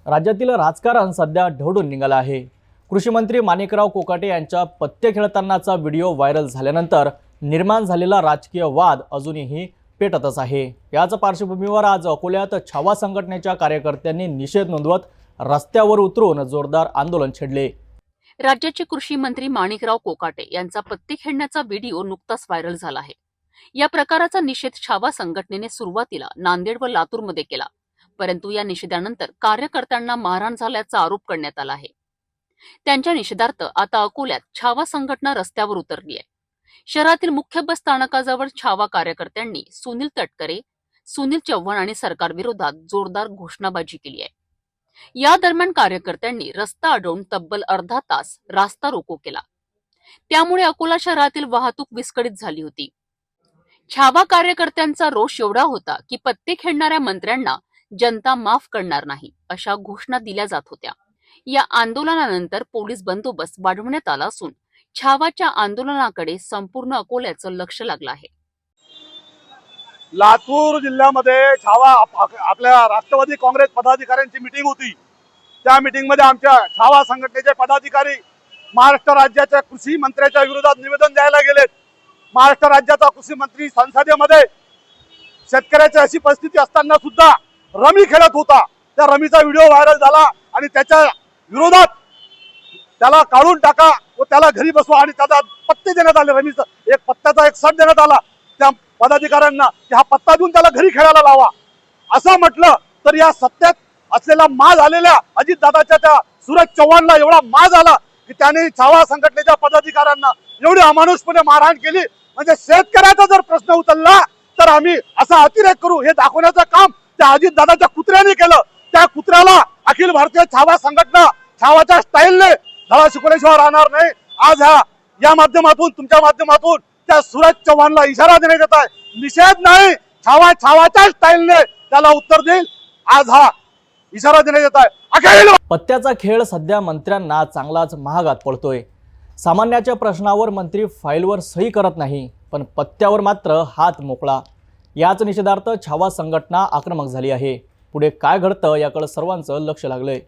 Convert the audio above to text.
राज्यातील राजकारण सध्या ढवळून निघालं आहे। कृषी मंत्री माणिकराव कोकाटे यांच्या पत्ते खेळतानाचा व्हिडिओ व्हायरल झाल्यानंतर निर्माण झालेला राजकीय वाद अजूनही पेटतच आहे। याच पार्श्वभूमीवर आज अकोल्यात छावा संघटनेच्या कार्यकर्त्यांनी निषेध नोंदवत रस्त्यावर उतरून जोरदार आंदोलन छेडले। राज्याचे कृषी मंत्री माणिकराव कोकाटे यांचा पत्ते खेळण्याचा व्हिडिओ नुकताच व्हायरल झाला आहे। या प्रकाराचा निषेध छावा संघटनेने सुरुवातीला नांदेड व लातूरमध्ये केला, परंतु या निषेधानंतर कार्यकर्त्यांना मारहाण झाल्याचा आरोप करण्यात आला आहे। त्यांच्या निषेधार्थ आता अकोल्यात छावा संघटना रस्त्यावर उतरली आहे। शहरातील मुख्य बस स्थानकाजवळ छावा कार्यकर्त्यांनी सुनील तटकरे, सुनील चव्हाण आणि सरकारविरोधात जोरदार घोषणाबाजी केली आहे। या दरम्यान कार्यकर्त्यांनी रस्ता अडवून तब्बल अर्धा तास रास्ता रोको केला। त्यामुळे अकोला शहरातील वाहतूक विस्कळीत झाली होती। छावा कार्यकर्त्यांचा रोष एवढा होता की पत्ते खेळणाऱ्या मंत्र्यांना जनता माफ करणार नाही अशा घोषणा दिल्या जात होत्या। या आंदोलनानंतर पोलीस बंदोबस्त वाढवण्यात आला असून छावाच्या आंदोलनाकडे संपूर्ण अकोल्याचं लक्ष लागलं आहे। लातूर जिल्ह्यामध्ये छावा आपल्या राष्ट्रवादी काँग्रेस पदाधिकाऱ्यांची मीटिंग होती। त्या मीटिंगमध्ये आमच्या छावा संघटनेचे पदाधिकारी महाराष्ट्र राज्याच्या कृषी मंत्र्याच्या विरोधात निवेदन द्यायला गेलेत। महाराष्ट्र राज्याचा कृषी मंत्री संसदेमध्ये शेतकऱ्याची अशी परिस्थिती असताना सुद्धा रमी खेळत होता। त्या रमीचा व्हिडिओ व्हायरल झाला आणि त्याच्या विरोधात त्याला काढून टाका व त्याला घरी बसवा आणि त्याचा पत्ते देण्यात आले। रमीचा एक पत्त्याचा एक सट देण्यात आला त्या पदाधिकाऱ्यांना की हा पत्ता देऊन त्याला घरी खेळायला लावा। असं म्हटलं तर या सत्तेत असलेला माज आलेल्या अजितदादाच्या त्या सूरज चव्हाणला एवढा माज आला की त्याने छावा संघटनेच्या पदाधिकाऱ्यांना एवढी अमानुषपणे मारहाण केली। म्हणजे शेतकऱ्याचा जर प्रश्न उचलला तर आम्ही असा अतिरेक करू हे दाखवण्याचं काम त्या अजितदादाच्या कुत्र्याने केलं। त्या कुत्र्याला अखिल भारतीय छावा संघटना छावाच्या स्टाईलने धडा शिकवल्याशिवाय राहणार नाही। आज या माध्यमातून तुमच्या माध्यमातून त्या सूरज चव्हाणला इशारा देण्यात येत आहे, निषेध नाही, छावाच्या स्टाईलने त्याला उत्तर देईल। आज इशारा देण्यात येत आहे। पत्त्याचा खेळ सध्या मंत्र्यांना चांगलाच महागात पडतोय। सामान्याच्या प्रश्नावर मंत्री फाईलवर सही करत नाही, पण पत्त्यावर मात्र हात मोकळा। याच निषेधार्थ छावा संघटना आक्रमक झाली आहे। पुढे काय घडतं याकडे सर्वांचं लक्ष लागलंय।